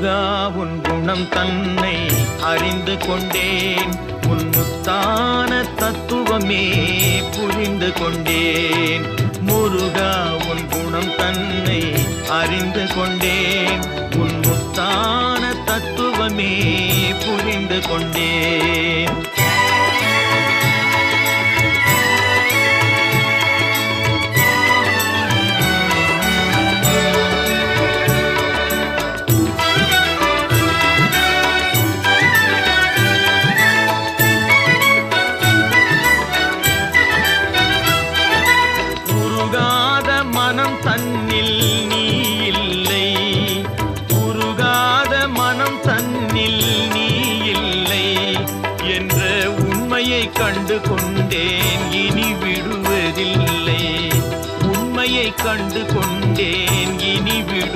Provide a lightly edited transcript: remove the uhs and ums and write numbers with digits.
முருகா உன் குணம் தன்னை அறிந்து கொண்டேன், உன் முத்தான தத்துவமே புரிந்து கொண்டேன். முருகா உன் குணம் தன்னை அறிந்து கொண்டேன், உன் முத்தான தத்துவமே புரிந்து கொண்டேன். மனம் தன்னில் நீ இல்லை, உருகாத மனம் தன்னில் நீ இல்லை என்ற உண்மையை கண்டு கொண்டேன், இனி விடுவதில்லை. உண்மையை கண்டு கொண்டேன், இனி விடு